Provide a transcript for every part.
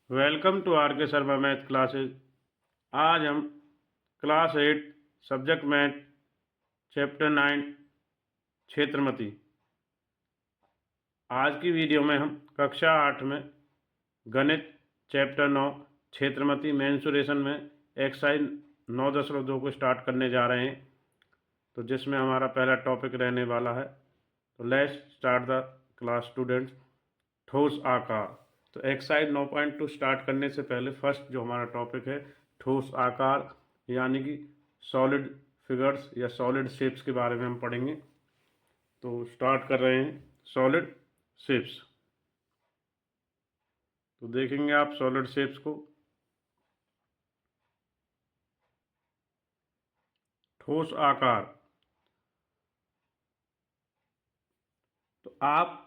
Welcome to are के Sharma math classes. आज हम क्लास 8 सब्जेक्ट मैथ चैप्टर 9 क्षेत्रमति। आज की वीडियो में हम कक्षा 8 में गणित चैप्टर 9 क्षेत्रमति मेंसुरेशन में एक्सरसाइज 9.2 को स्टार्ट करने जा रहे हैं, तो जिसमें हमारा पहला टॉपिक रहने वाला है। तो let's start the class students. ठोस आकार। तो एक्सरसाइज 9.2 स्टार्ट करने से पहले फर्स्ट जो हमारा टॉपिक है ठोस आकार, यानी कि सॉलिड फिगर्स या सॉलिड शेप्स के बारे में हम पढ़ेंगे। तो स्टार्ट कर रहे हैं सॉलिड शेप्स। तो देखेंगे आप सॉलिड शेप्स को। ठोस आकार। तो आप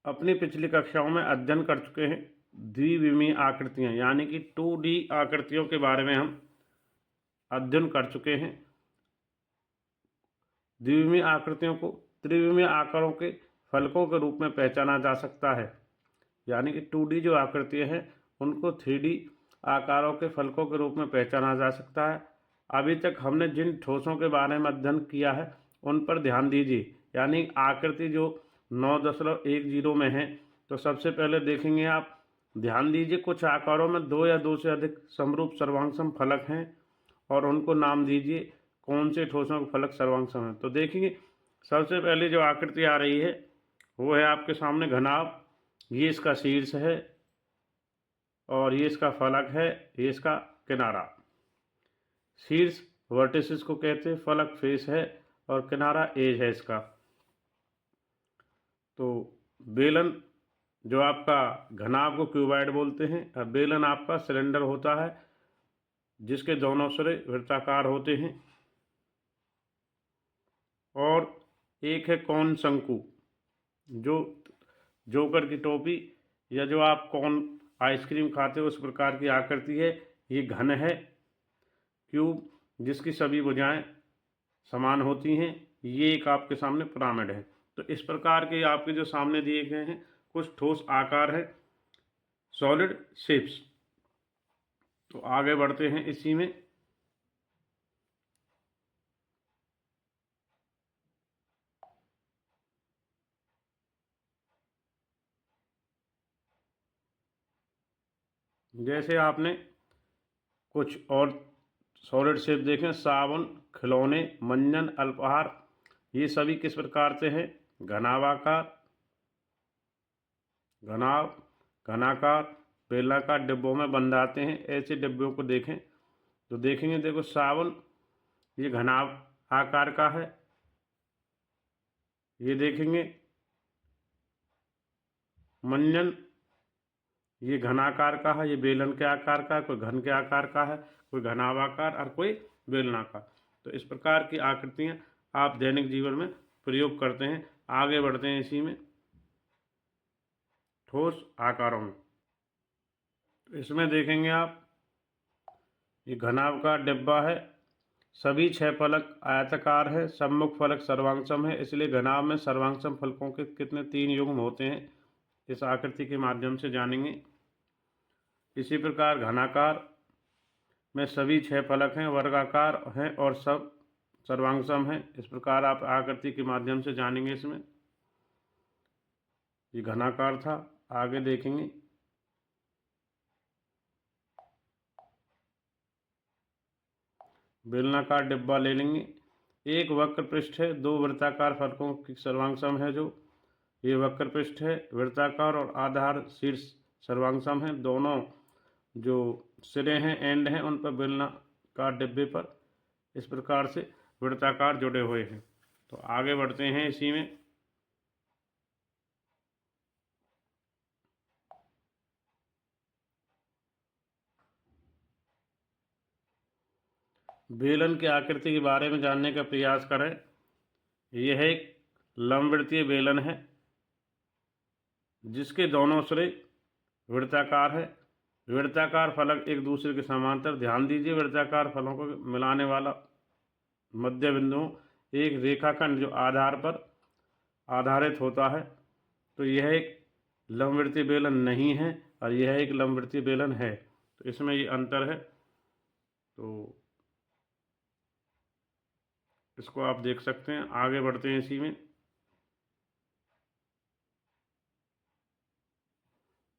अपनी पिछली कक्षाओं में अध्ययन कर चुके हैं द्विविमीय आकृतियां, यानी कि 2D आकृतियों के बारे में हम अध्ययन कर चुके हैं। द्विविमीय आकृतियों को त्रिविमीय आकारों के फलकों के रूप में पहचाना जा सकता है, यानी कि 2D जो आकृतियां हैं उनको 3D आकारों के फलकों के रूप में पहचाना जा सकता है। अभी तक हमने जिन ठोसों के बारे में अध्ययन किया है उन पर ध्यान दीजिए, यानी आकृति जो 9.10 में है। तो सबसे पहले देखेंगे आप, ध्यान दीजिए, कुछ आकारों में 2 या 2 से अधिक समरूप सर्वांगसम फलक हैं और उनको नाम दीजिए कौन से ठोसों के फलक सर्वांगसम हैं। तो देखेंगे सबसे पहले जो आकृति आ रही है वो है आपके सामने घनाभ। ये इसका शीर्ष है और ये इसका फलक है, ये इसका किनारा। शीर्ष वर्टिसिस को कहते हैं, फलक फेस है और किनारा एज है इसका। तो बेलन जो आपका घनाभ को क्यूबॉइड बोलते हैं और बेलन आपका सिलेंडर होता है जिसके दोनों सिरे वृत्ताकार होते हैं। और एक है कौन शंकु, जो जोकर की टोपी या जो आप कौन आइसक्रीम खाते हो उस प्रकार की आकृति है। ये घन है। क्यूब जिसकी सभी भुजाएं समान होती हैं। ये एक आपके सामने पिरामिड है। तो इस प्रकार के आपके जो सामने दिए गए हैं कुछ ठोस आकार है, सॉलिड शेप्स। तो आगे बढ़ते हैं इसी में। जैसे आपने कुछ और सॉलिड शेप देखें, साबुन, खिलौने, मंजन, अल्पाहार, ये सभी किस प्रकार से हैं? घनाभाकार, घनाभ, घनाकार, बेलनाकार डिब्बों में बन जाते हैं। ऐसे डिब्बों को देखें तो देखेंगे, देखो साबुन ये घनाभ आकार का है, ये देखेंगे। मंजन ये घनाकार का है, ये बेलन के आकार का है, कोई घन के आकार का है, कोई घनाभाकार और कोई बेलनाकार। तो इस प्रकार की आकृतियां आप दैनिक जीवन में प्रयोग करते हैं। आगे बढ़ते हैं इसी में ठोस आकारों में। तो इसमें देखेंगे आप, ये घनाभ का डिब्बा है, सभी 6 फलक आयताकार है, सम्मुख फलक सर्वांगसम है, इसलिए घनाभ में सर्वांगसम फलकों के कितने 3 युग्म होते हैं इस आकृति के माध्यम से जानेंगे। इसी प्रकार घनाकार में सभी 6 फलक हैं, वर्गाकार हैं और सब सर्वांगसम हैं। इस प्रकार आप आकृति के माध्यम से जानेंगे। इसमें ये घनाकार था। आगे देखेंगे बेलनाकार डिब्बा ले लेंगे। एक वक्र पृष्ठ है, 2 वृत्ताकार फलकों की सर्वांगसम है, जो ये वक्र पृष्ठ है वृत्ताकार और आधार शीर्ष सर्वांगसम है। दोनों जो सिरे हैं, एंड हैं, उन पर बेलनाकार डिब्बे पर इस प्रकार से वृत्ताकार जुड़े हुए हैं। तो आगे बढ़ते हैं इसी में। बेलन की आकृति के बारे में जानने का प्रयास करें। यह एक लंबवृत्तीय बेलन है जिसके दोनों सिरे वृत्ताकार है। वृत्ताकार फलक एक दूसरे के समांतर, ध्यान दीजिए, वृत्ताकार फलों को मिलाने वाला मध्य बिंदु एक रेखाखंड जो आधार पर आधारित होता है। तो यह एक लंबवृत्तीय बेलन नहीं है और यह एक लंबवृत्तीय बेलन है। तो इसमें ये अंतर है। तो इसको आप देख सकते हैं। आगे बढ़ते हैं इसी में।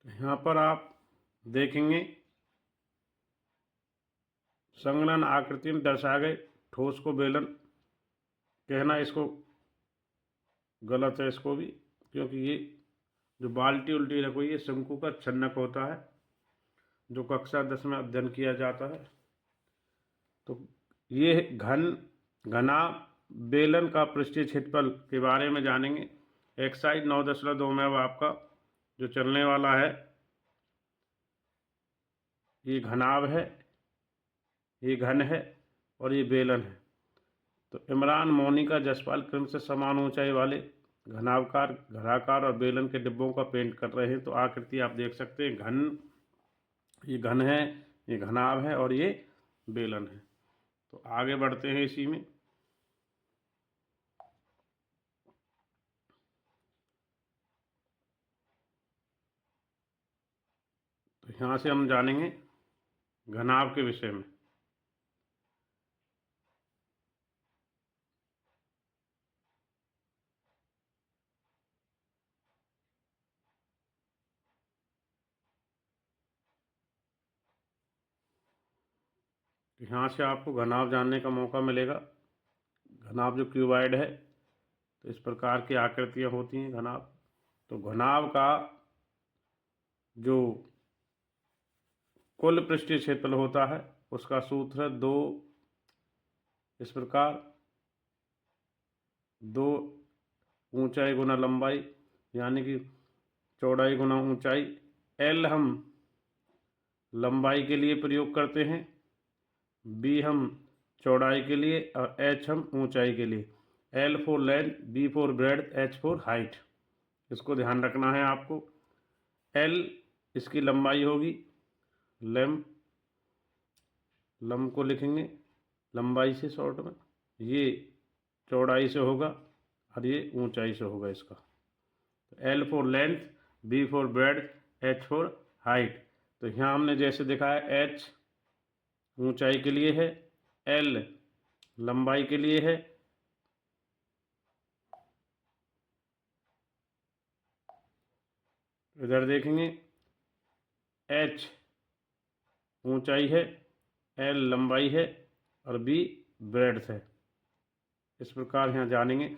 तो यहाँ पर आप देखेंगे संलग्न आकृति में दर्शाए गए ठोस को बेलन कहना इसको गलत है, इसको भी, क्योंकि ये जो बाल्टी उल्टी रखो ये शंकु का छन्नक होता है जो कक्षा 10 में अध्ययन किया जाता है। तो ये घना बेलन का पृष्ठीय क्षेत्रफल के बारे में जानेंगे। एक्सरसाइज 9.2 में अब आपका जो चलने वाला है ये घनाभ है, ये घन है और ये बेलन है। तो इमरान, मोनिका, जसपाल क्रम से समान ऊंचाई वाले घनाकार, घराकार और बेलन के डिब्बों का पेंट कर रहे हैं। तो आकृति आप देख सकते हैं, ये घन है, ये घनाभ है और ये बेलन है। तो आगे बढ़ते हैं इसी में। तो यहाँ से हम जानेंगे घनाभ के विषय में। तो यहाँ से आपको घनाभ जानने का मौका मिलेगा। घनाभ जो क्यूबॉइड है, तो इस प्रकार की आकृतियाँ होती हैं घनाभ। तो घनाभ का जो कुल पृष्ठीय क्षेत्रफल होता है उसका सूत्र है 2, इस प्रकार 2 ऊंचाई गुना लंबाई, यानी कि चौड़ाई गुना ऊंचाई। एल हम लंबाई के लिए प्रयोग करते हैं, बी हम चौड़ाई के लिए और एच हम ऊंचाई के लिए। L for length, B for breadth, H for height. इसको ध्यान रखना है आपको। एल इसकी लंबाई होगी, लंब को लिखेंगे लंबाई से शॉर्ट में, ये चौड़ाई से होगा और ये ऊंचाई से होगा इसका। तो L for length, B for breadth, H for height. तो यहाँ हमने जैसे दिखाया, एच ऊंचाई के लिए है, एल लंबाई के लिए है। इधर देखेंगे, एच ऊंचाई है, एल लंबाई है और बी ब्रेड्थ है। इस प्रकार यहाँ जानेंगे।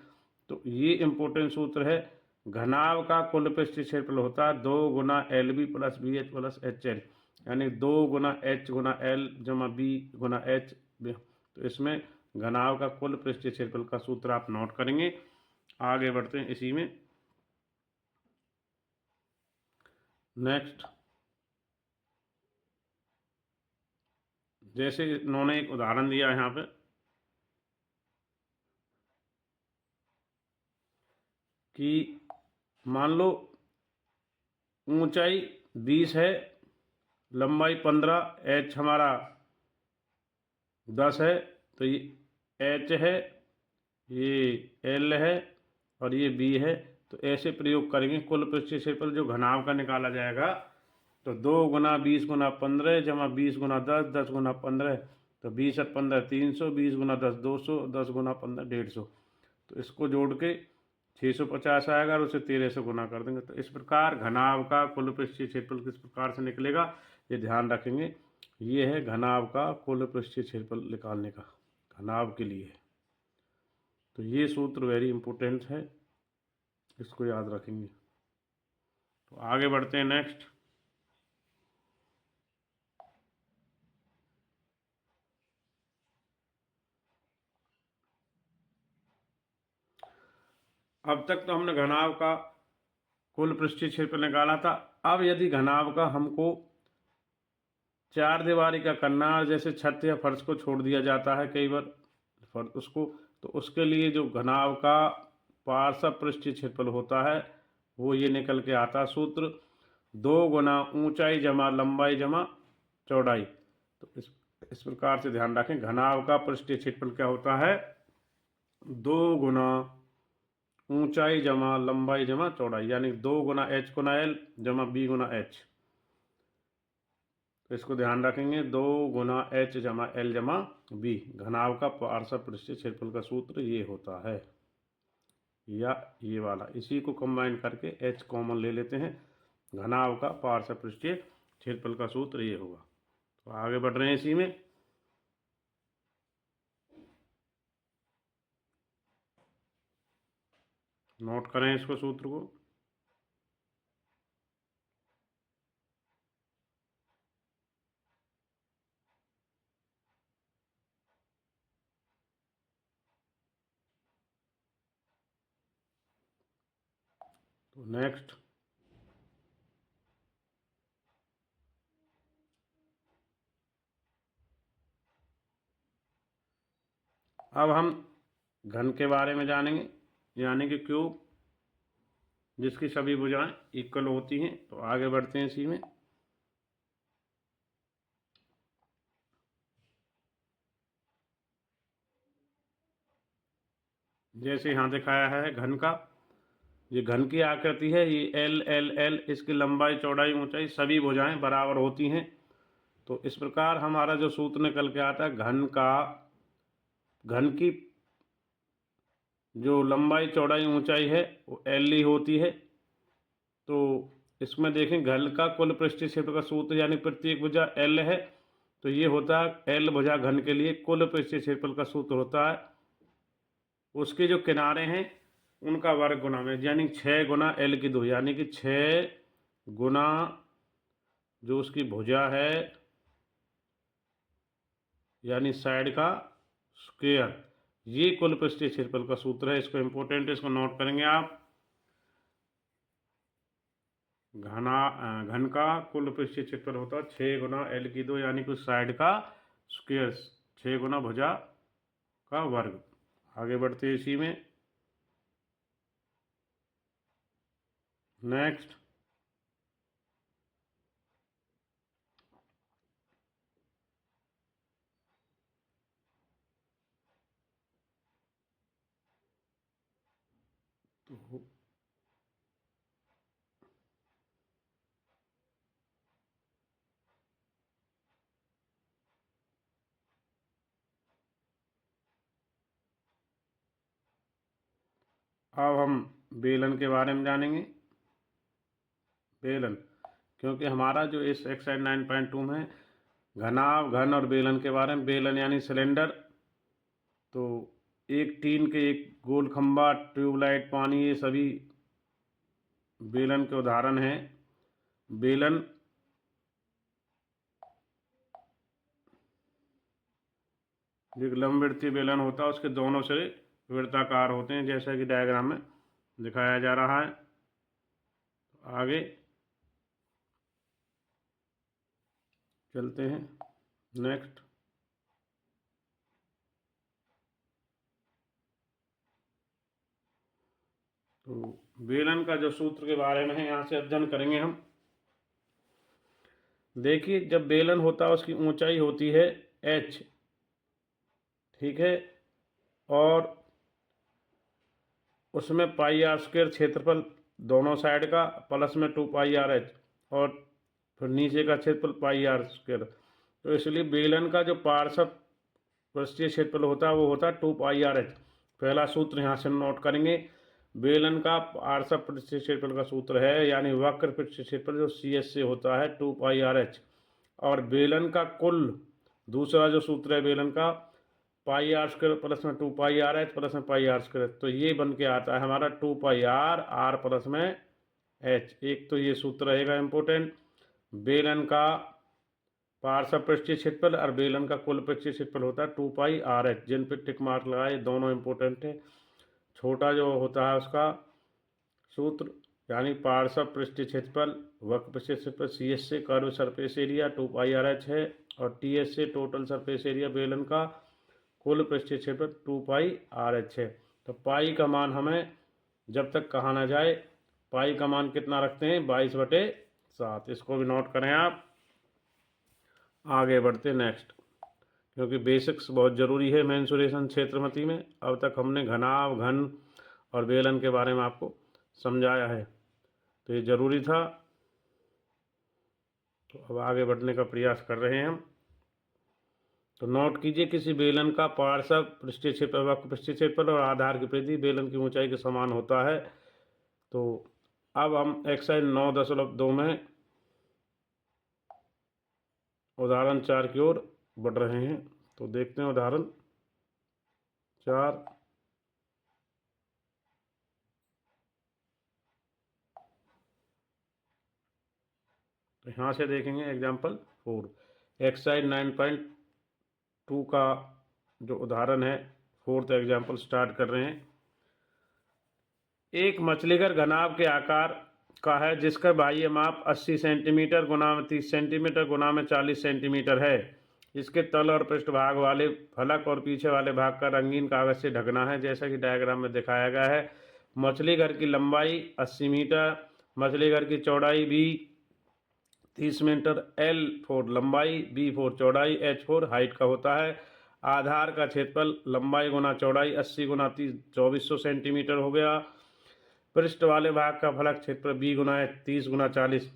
तो ये इम्पोर्टेंट सूत्र है। घनाभ का कुल पृष्ठीय क्षेत्रफल होता है 2 गुना L B plus B H plus H L, यानी 2 गुना एच गुना एल जमा बी गुना एच। तो इसमें घनाभ का कुल पृष्ठीय क्षेत्रफल का सूत्र आप नोट करेंगे। आगे बढ़ते हैं इसी में। नेक्स्ट, जैसे इन्होंने एक उदाहरण दिया यहाँ पे कि मान लो ऊंचाई 20 है, लंबाई 15, एच हमारा 10 है। तो ये एच है, ये एल है और ये बी है। तो ऐसे प्रयोग करेंगे। कुल पृष्ठीय क्षेत्रफल जो घनाभ का निकाला जाएगा, तो 2 गुना 20 गुना 15 जमा 20 गुना 10, 10 गुना 15, तो 20 और 15 300, 20 गुना 10 200, 10 गुना 15 150। तो इसको जोड़ के 650 आएगा और उसे 13 से गुना कर देंगे। तो इस प्रकार घनाभ का कुल पृष्ठीय क्षेत्रफल किस प्रकार से निकलेगा, ये ध्यान रखेंगे। ये है घनाभ का कुल पृष्ठीय क्षेत्रफल निकालने का, घनाभ के लिए। तो ये सूत्र वेरी इंपॉर्टेंट है, इसको याद रखेंगे। तो आगे बढ़ते हैं नेक्स्ट। अब तक तो हमने घनाभ का कुल पृष्ठीय क्षेत्रफल निकाला था। अब यदि घनाभ का हमको 4 दीवारी का करना, जैसे छत या फर्श को छोड़ दिया जाता है कई बार उसको, तो उसके लिए जो घनाभ का पार्श्व पृष्ठीय क्षेत्रफल होता है वो ये निकल के आता है सूत्र 2 गुना ऊंचाई जमा लंबाई जमा चौड़ाई। तो इस प्रकार से ध्यान रखें। घनाभ का पृष्ठीय क्षेत्रफल क्या होता है, 2 गुना ऊंचाई जमा लंबाई जमा चौड़ाई, यानी 2 गुना एच गुना एल जमा बी गुना एच। तो इसको ध्यान रखेंगे, 2 गुना एच जमा एल जमा बी। घनाभ का पार्श्व पृष्ठीय क्षेत्रफल का सूत्र ये होता है, या ये वाला। इसी को कंबाइन करके एच कॉमन ले लेते हैं। घनाभ का पार्श्व पृष्ठीय क्षेत्रफल का सूत्र ये होगा। तो आगे बढ़ रहे हैं इसी में। नोट करें इसको, सूत्र को। तो नेक्स्ट, अब हम घन के बारे में जानेंगे, यानी कि क्यूब जिसकी सभी भुजाएं इक्वल होती हैं। तो आगे बढ़ते हैं इसी में। जैसे यहाँ दिखाया है घन का, ये घन की आकृति है, ये एल एल एल, इसकी लंबाई चौड़ाई ऊंचाई सभी भुजाएं बराबर होती हैं। तो इस प्रकार हमारा जो सूत्र निकल के आता है, घन की जो लंबाई चौड़ाई ऊंचाई है वो एल ही होती है। तो इसमें देखें, घन का कुल पृष्ठीय क्षेत्र का सूत्र, यानी प्रत्येक भुजा एल है, तो ये होता है एल भुजा घन के लिए कुल पृष्ठीय क्षेत्रफल का सूत्र होता है। उसके जो किनारे हैं उनका वर्ग गुना में, यानी 6 गुना एल की 2, यानी कि 6 गुना जो उसकी भुजा है यानी साइड का स्क्वायर, ये कुल पृष्ठीय क्षेत्रफल का सूत्र है। इसको इम्पोर्टेंट है, इसको नोट करेंगे आप। घन का कुल पृष्ठीय क्षेत्रफल होता है 6 गुना एल की 2, यानी कि साइड का स्क्वायर, 6 गुना भुजा का वर्ग। आगे बढ़ते हैं इसी में। नेक्स्ट, तो अब हम बेलन के बारे में जानेंगे। बेलन, क्योंकि हमारा जो इस एक्सरसाइज 9.2 में घनाभ, घन और बेलन के बारे में, बेलन यानी सिलेंडर, तो एक टीन के एक गोल खंबा, ट्यूबलाइट, पानी, ये सभी बेलन के उदाहरण हैं। बेलन जो एक लंबवृत्तीय बेलन होता है, उसके दोनों सिरे वृत्ताकार होते हैं, जैसा कि डायग्राम में दिखाया जा रहा है। आगे चलते हैं। नेक्स्ट, तो बेलन का जो सूत्र के बारे में है, यहाँ से अध्ययन करेंगे हम। देखिए, जब बेलन होता है उसकी ऊंचाई होती है h, ठीक है, और उसमें पाई आर स्क्वायर क्षेत्रफल दोनों साइड का, प्लस में 2 पाई आर एच, और फिर नीचे का क्षेत्रफल पाई आर स्क्वायर। तो इसलिए बेलन का जो पार्श्व पृष्ठीय क्षेत्रफल होता है वो होता है 2 पाई आर एच। पहला सूत्र यहाँ से नोट करेंगे। बेलन का पार्श्व पृष्ठीय क्षेत्रफल का सूत्र है, यानी वक्र पृष्ठीय क्षेत्रफल जो सी एस से होता है 2 पाई आर एच। और बेलन का कुल दूसरा जो सूत्र है बेलन का, पाई आर स्क्वायर प्लस में 2 पाई आर एच प्लस में पाई आर स्क्वायर। तो ये बन के आता है हमारा 2 पाई आर, आर प्लस में एच। एक तो ये सूत्र रहेगा इम्पोर्टेंट, बेलन का पार्श्व पृष्ठीय क्षेत्रफल और बेलन का कुल पृष्ठीय क्षेत्रफल होता है 2 पाई आर एच। जिन पे टिक मार्क लगाए, दोनों इम्पोर्टेंट है। छोटा जो होता है उसका सूत्र, यानी पार्श्व पृष्ठीय क्षेत्रफल, वक्र पृष्ठीय क्षेत्रफल सी एस से कर्व सरफेस एरिया 2 पाई आर एच है, और टी एस से टोटल सरफेस एरिया बेलन का कुल पृष्ठीय क्षेत्रफल 2 पाई आर एच है। तो पाई का मान हमें जब तक कहा ना जाए, पाई का मान कितना रखते हैं, 22/7। इसको भी नोट करें आप। आगे बढ़ते नेक्स्ट, क्योंकि बेसिक्स बहुत ज़रूरी है मेंसुरेशन क्षेत्रमति में। अब तक हमने घनाभ, घन और बेलन के बारे में आपको समझाया है, तो ये ज़रूरी था। तो अब आगे बढ़ने का प्रयास कर रहे हैं हम। तो नोट कीजिए, किसी बेलन का पार्श्व पृष्ठीय क्षेत्रफल, वक्र पृष्ठीय क्षेत्रफल और आधार की परिधि बेलन की ऊंचाई के समान होता है। तो अब हम एक्सरसाइज 9.2 में उदाहरण 4 की ओर बढ़ रहे हैं। तो देखते हैं उदाहरण 4। तो यहाँ से देखेंगे एग्जाम्पल 4, एक्सरसाइज 9.2 का जो उदाहरण है, 4th एग्जाम्पल स्टार्ट कर रहे हैं। एक मछलीघर घनाभ के आकार का है जिसका बाह्य माप 80 सेंटीमीटर गुना में 30 सेंटीमीटर गुना में 40 सेंटीमीटर है। इसके तल और पृष्ठभाग वाले फलक और पीछे वाले भाग का रंगीन कागज से ढकना है, जैसा कि डायग्राम में दिखाया गया है। मछली घर की लंबाई 80 मीटर, मछली घर की चौड़ाई भी 30 मीटर, L4 लंबाई, B4 चौड़ाई, H4 हाइट का होता है। आधार का क्षेत्रफल लंबाई गुना चौड़ाई 80 गुना 30 2400 सेंटीमीटर हो गया। पृष्ठ वाले भाग का फलक क्षेत्र B गुना 30 गुना 40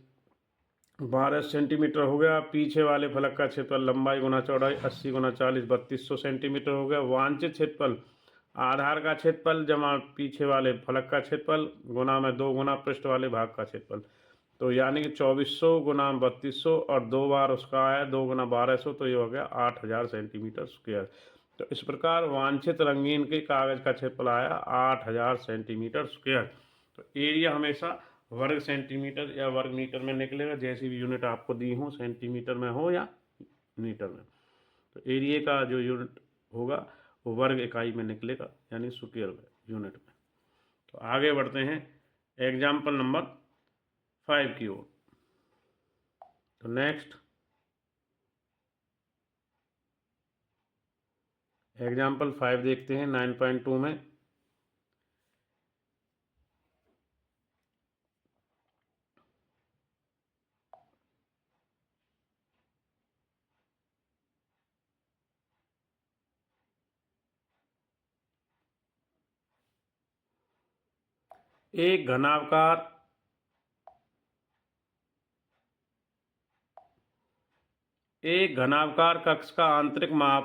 12 सेंटीमीटर हो गया। पीछे वाले फलक का क्षेत्रफल लंबाई गुना चौड़ाई 80 गुना 40 3200 सेंटीमीटर हो गया। वांछित क्षेत्रफल आधार का क्षेत्रफल जमा पीछे वाले फलक का क्षेत्रफल गुना में 2 गुना पृष्ठ वाले भाग का क्षेत्रफल। तो यानी कि 2400 गुना 3200 और 2 बार उसका आया 2 गुना 1200, तो ये हो गया 8000 सेंटीमीटर स्क्वायर। तो इस प्रकार वांछित रंगीन के कागज का क्षेत्रफल आया 8000 सेंटीमीटर स्क्वायर। तो एरिया हमेशा वर्ग सेंटीमीटर या वर्ग मीटर में निकलेगा, जैसी भी यूनिट आपको दी हो, सेंटीमीटर में हो या मीटर में। तो एरिया का जो यूनिट होगा वो वर्ग इकाई में निकलेगा, यानी स्क्वायर यूनिट में। तो आगे बढ़ते हैं एग्जाम्पल नंबर 5 की ओर। तो नेक्स्ट एग्जाम्पल 5 देखते हैं 9.2 में। एक घनाकार कक्ष का आंतरिक माप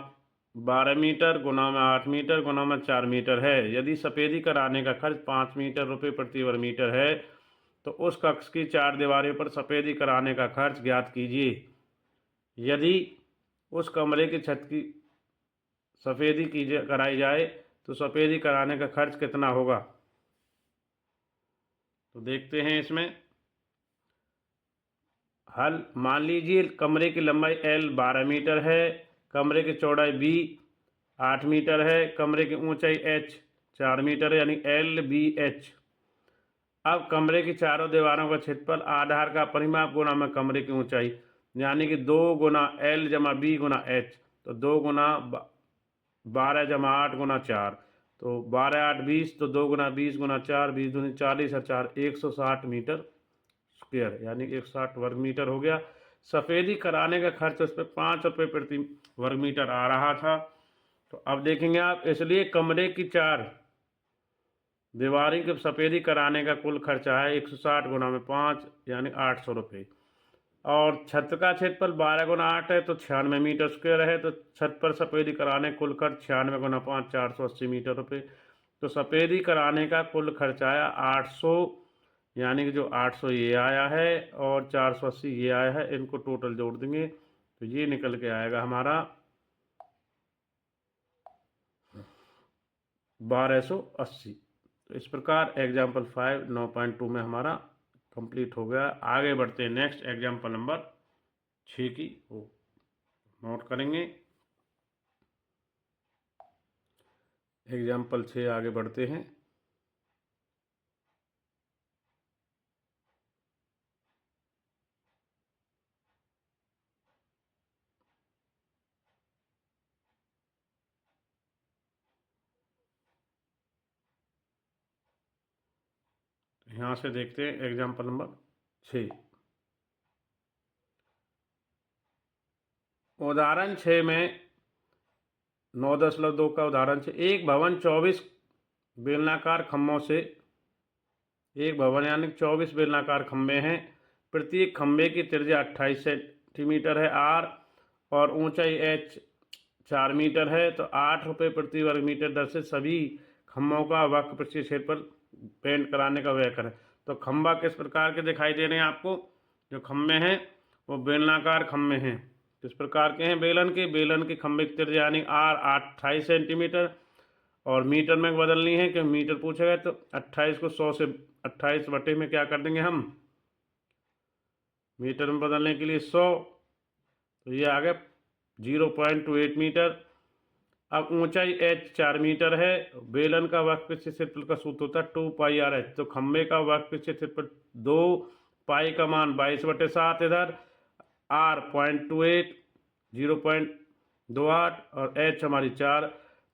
12 मीटर गुना में 8 मीटर गुना में 4 मीटर है। यदि सफेदी कराने का खर्च 5 मीटर रुपये प्रति वर्ग मीटर है, तो उस कक्ष की 4 दीवारों पर सफेदी कराने का खर्च ज्ञात कीजिए। यदि उस कमरे की छत की सफेदी कराई जाए तो सफेदी कराने का खर्च कितना होगा। तो देखते हैं इसमें हल। मान लीजिए कमरे की लंबाई L 12 मीटर है, कमरे की चौड़ाई B 8 मीटर है, कमरे की ऊंचाई H 4 मीटर है, यानी LBH। अब कमरे की चारों दीवारों का क्षेत्रफल आधार का परिमाप गुना में कमरे की ऊंचाई, यानी कि 2 गुना L जमा B गुना H। तो 2 गुना 12 जमा 8 गुना 4, तो 12 8 20, तो 2 गुना 20 गुना 4 20 दूनी 40 और 4 160 मीटर स्क्वायर, यानी 160 वर्ग मीटर हो गया। सफ़ेदी कराने का खर्च उस पर 5 रुपये प्रति वर्ग मीटर आ रहा था। तो अब देखेंगे आप, इसलिए कमरे की 4 दीवारी की सफ़ेदी कराने का कुल खर्चा है 160 गुना में 5, यानी 800 रुपये। और छत का क्षेत्रफल 12 गुना 8 है, तो 96 मीटर स्क्वायर है। तो छत पर सफ़ेदी कराने कुल खर्च 96 गुना 5 480 मीटर रुपये। तो सफ़ेदी कराने का कुल खर्च आया 800, यानी कि जो 800 ये आया है और 480 ये आया है, इनको टोटल जोड़ देंगे तो ये निकल के आएगा हमारा 1280। तो इस प्रकार एग्जाम्पल 5 9.2 में हमारा कंप्लीट हो गया। आगे बढ़ते हैं नेक्स्ट एग्जाम्पल नंबर 6 की वो नोट करेंगे। एग्जाम्पल 6 आगे बढ़ते हैं। यहाँ से देखते हैं एग्जाम्पल नंबर 6। उदाहरण 6 में 9.2 का उदाहरण 6, एक भवन 24 बेलनाकार खम्भों से एक भवन यानी 24 बेलनाकार खम्भे हैं। प्रत्येक खम्भे की त्रिज्या 28 सेंटीमीटर है आर और ऊंचाई एच 4 मीटर है। तो 8 रुपये प्रति वर्ग मीटर दर से सभी खम्भों का वक्र पृष्ठीय क्षेत्रफल पेंट कराने का व्यय करें। तो खम्भा किस प्रकार के दिखाई दे रहे हैं आपको? जो खम्भे हैं वो बेलनाकार खम्भे हैं। किस प्रकार के हैं? बेलन के खम्भे की त्रिज्या यानी आर 28 सेंटीमीटर और मीटर में बदलनी है क्योंकि मीटर पूछा गया। तो 28 को 100 से 28 बटे में क्या कर देंगे हम? मीटर में बदलने के लिए 100, तो ये आ गया 0.28 मीटर। अब ऊंचाई h 4 मीटर है। बेलन का वक्र पृष्ठीय क्षेत्रफल का सूत्र होता है 2πr/h। तो खम्भे का वक्र पृष्ठीय क्षेत्रफल 2 पाई का मान 22/7 इधर, r 0.28 0.28 और h हमारी 4।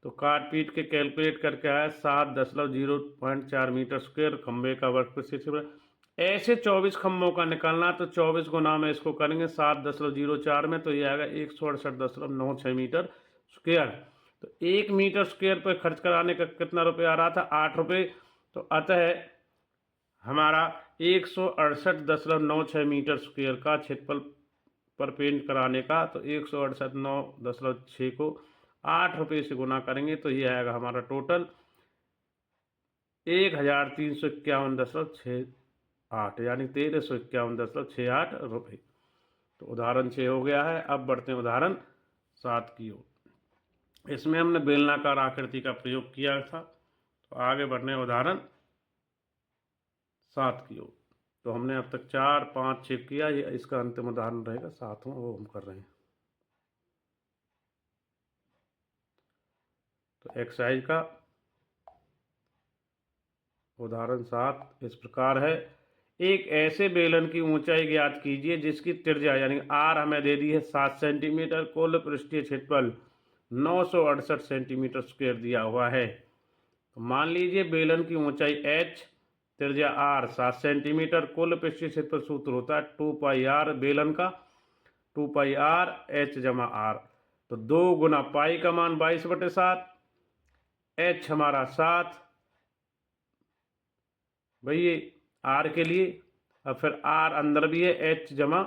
तो काट पीट के कैलकुलेट करके आया 7.0.4 मीटर स्क्वायर खम्भे का वक्र पृष्ठीय क्षेत्रफल। ऐसे 24 खम्भों का निकालना, तो 24 गुना में इसको करेंगे 7.04 में, तो ये आएगा 168.96 मीटर स्क्वायर। तो 1 मीटर स्क्वायर पर खर्च कराने का कितना रुपये आ रहा था? 8 रुपये। तो अतः हमारा 168.96 मीटर स्क्वायर का क्षेत्रफल पर पेंट कराने का, तो 168.96 को 8 रुपये से गुना करेंगे तो ये आएगा हमारा टोटल 1351.68 यानी 1351.68 रुपये। तो उदाहरण 6 हो गया है। अब बढ़ते हैं उदाहरण 7 की ओर। इसमें हमने बेलनाकार आकृति का प्रयोग किया था। तो आगे बढ़ने उदाहरण 7 की ओर। तो हमने अब तक 4, 5, 6 किया, ये इसका अंतिम उदाहरण रहेगा 7वां, वो हम कर रहे हैं। तो एक्सरसाइज का उदाहरण 7 इस प्रकार है। एक ऐसे बेलन की ऊंचाई ज्ञात कीजिए जिसकी त्रिज्या यानी आर हमें दे दी है 7 सेंटीमीटर, कुल पृष्ठीय क्षेत्रफल 968 सेंटीमीटर स्क्वायर दिया हुआ है। तो मान लीजिए बेलन की ऊंचाई h, त्रिज्या r 7 सेंटीमीटर, कुल पृष्ठीय क्षेत्रफल सूत्र होता है 2πr बेलन का, 2πr h जमा r। तो 2 गुना पाई का मान 22/7, h हमारा 7 भाई ये r के लिए। अब फिर r अंदर भी है, h जमा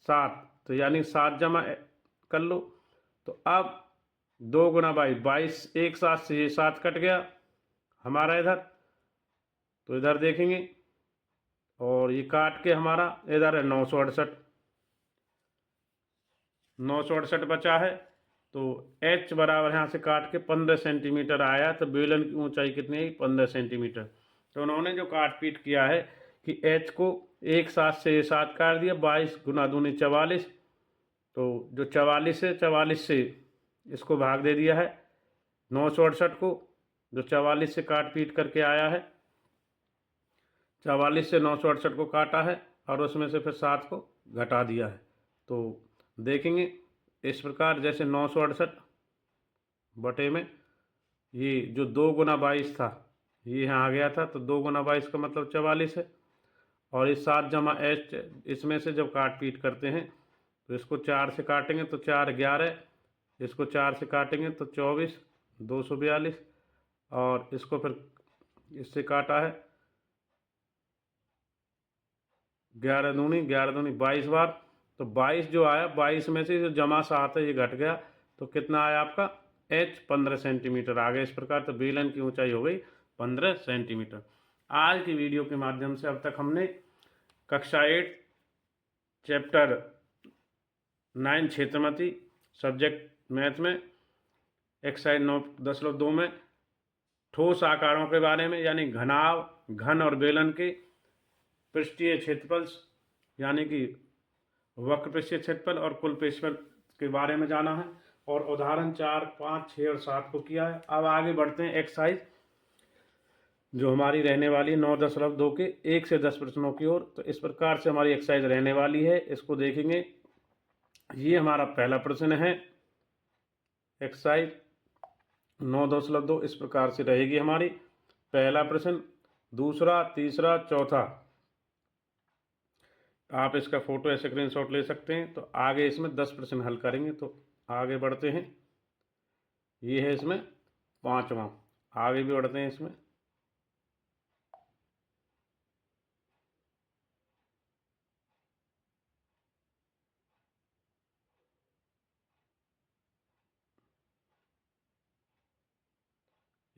7, तो यानी 7 जमा कर लो। तो अब 2 गुना 22, एक साथ से ये 7 कट गया हमारा इधर, तो इधर देखेंगे और ये काट के हमारा इधर है 968 बचा है। तो h बराबर यहाँ से काट के 15 सेंटीमीटर आया। तो बेलन की ऊंचाई कितनी है? 15 सेंटीमीटर। तो उन्होंने जो काट पीट किया है कि h को एक साथ से 7 काट दिया, 22 गुना दूनी 44। तो जो 44 है, 44 से इसको भाग दे दिया है 968 को, जो 44 से काट पीट करके आया है। 44 से 968 को काटा है और उसमें से फिर 7 को घटा दिया है। तो देखेंगे इस प्रकार, जैसे 968 बटे में ये जो 2 गुना 22 था ये यहाँ आ गया था, तो 2 गुना 22 का मतलब 44 है। और इस 7 जमा h, इसमें से जब काट पीट करते हैं तो इसको 4 से काटेंगे तो 4 11, इसको 4 से काटेंगे तो 24 242, और इसको फिर इससे काटा है 11 दूनी 22 बार। तो 22 जो आया, 22 में से जो जमा 7 है ये घट गया, तो कितना आया आपका? h 15 सेंटीमीटर आ गया। इस प्रकार तो बेलन की ऊंचाई हो गई 15 सेंटीमीटर। आज की वीडियो के माध्यम से अब तक हमने कक्षा 8 चैप्टर 9 क्षेत्रमति सब्जेक्ट मैथ में एक्सरसाइज 9.2 में ठोस आकारों के बारे में यानी घनाभ, घन और बेलन के पृष्ठीय क्षेत्रफल यानी कि वक्र पृष्ठीय क्षेत्रफल और कुल पृष्ठफल के बारे में जाना है। और उदाहरण 4, 5, 6 और 7 को किया है। अब आगे बढ़ते हैं एक्सरसाइज जो हमारी रहने वाली 9.2 के 1 से 10 प्रश्नों की ओर। तो इस प्रकार से हमारी एक्सरसाइज रहने वाली है, इसको देखेंगे। ये हमारा पहला प्रश्न है। एक्सरसाइज 9.2 इस प्रकार से रहेगी हमारी। पहला प्रश्न, दूसरा, तीसरा, चौथा, आप इसका फोटो स्क्रीनशॉट ले सकते हैं। तो आगे इसमें 10 प्रश्न हल करेंगे। तो आगे बढ़ते हैं। ये है इसमें 5वां। आगे भी बढ़ते हैं इसमें।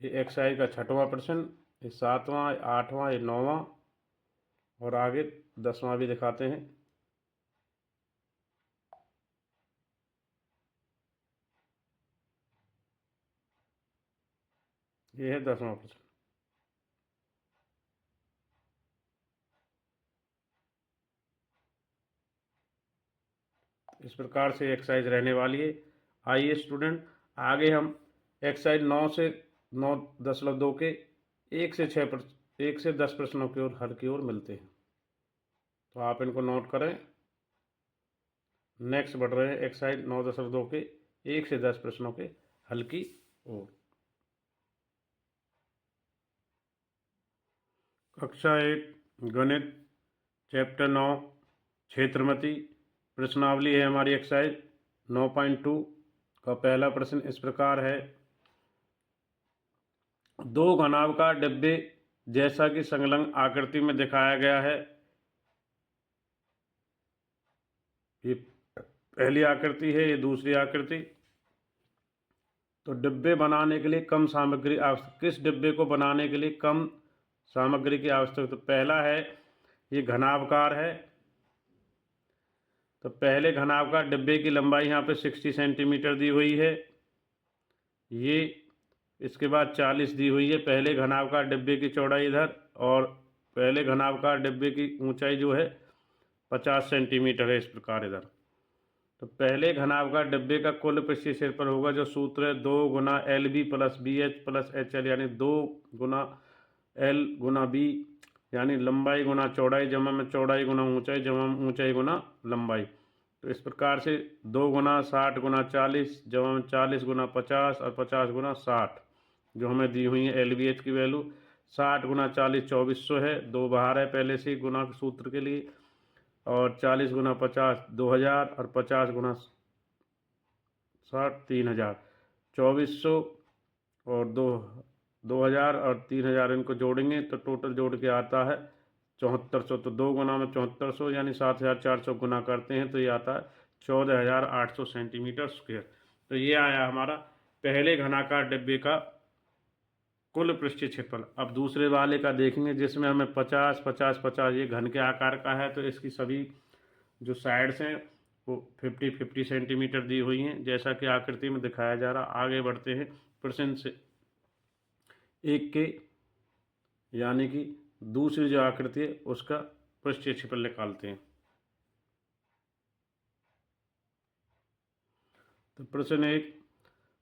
ये एक्सरसाइज का 6वां प्रश्न, ये 7वां, 8वां, ये 9वां और आगे 10वां भी दिखाते हैं। ये है 10वां प्रश्न। इस प्रकार से एक्सरसाइज रहने वाली है। आइए स्टूडेंट, आगे हम एक्सरसाइज 9 के 1 से 10 प्रश्नों की ओर हल की ओर मिलते हैं। तो आप इनको नोट करें। नेक्स्ट बढ़ रहे हैं एक्सरसाइज 9.2 के 1 से 10 प्रश्नों के हल की ओर। कक्षा 1 गणित, चैप्टर 9 क्षेत्रमति। प्रश्नावली है हमारी एक्सरसाइज 9.2 का पहला प्रश्न इस प्रकार है। दो घनाभकार डिब्बे जैसा कि संलग्न आकृति में दिखाया गया है। ये पहली आकृति है, ये दूसरी आकृति। तो डिब्बे बनाने के लिए कम सामग्री आवश्यक, किस डिब्बे को बनाने के लिए कम सामग्री की आवश्यकता? तो पहला है, ये घनाभकार है। तो पहले घनाभकार डिब्बे की लंबाई यहाँ पे 60 सेंटीमीटर दी हुई है। ये इसके बाद 40 दी हुई है पहले घनाभकार डिब्बे की चौड़ाई इधर, और पहले घनाभकार डिब्बे की ऊंचाई जो है 50 सेंटीमीटर है इस प्रकार इधर। तो पहले घनाभकार डिब्बे का कुल पृष्ठीय क्षेत्रफल होगा, जो सूत्र है 2 गुना L B plus B H plus H L, यानी 2 गुना एल गुना बी, यानी लंबाई गुना चौड़ाई जमा में चौड़ाई गुना ऊंचाई जमा में ऊंचाई गुना लंबाई। तो इस प्रकार से 2 गुना 60 गुना 40 जमा में 40 गुना 50 और 50 गुना 60 जो हमें दी हुई है एल बी एच की वैल्यू। 60 गुना 40 2400 है, 2 बाहर है पहले से गुना के सूत्र के लिए, और 40 गुना 50 2000 और 50 गुना 60 3000। 2400 और 2000 और 3000 इनको जोड़ेंगे तो टोटल जोड़ के आता है 7400। तो 2 गुना में 7400 यानी 7400 गुना करते हैं तो ये आता है 14800 सेंटीमीटर स्क्वायर। तो ये आया हमारा पहले घनाकार डिब्बे का कुल पृष्ठीय क्षेत्रफल। अब दूसरे वाले का देखेंगे जिसमें हमें 50 50 50, ये घन के आकार का है, तो इसकी सभी जो साइड्स हैं वो 50 50 सेंटीमीटर दी हुई हैं जैसा कि आकृति में दिखाया जा रहा। आगे बढ़ते हैं प्रश्न से 1 के, यानी कि दूसरी जो आकृति है उसका पृष्ठीय क्षेत्रफल निकालते हैं। तो प्रश्न 1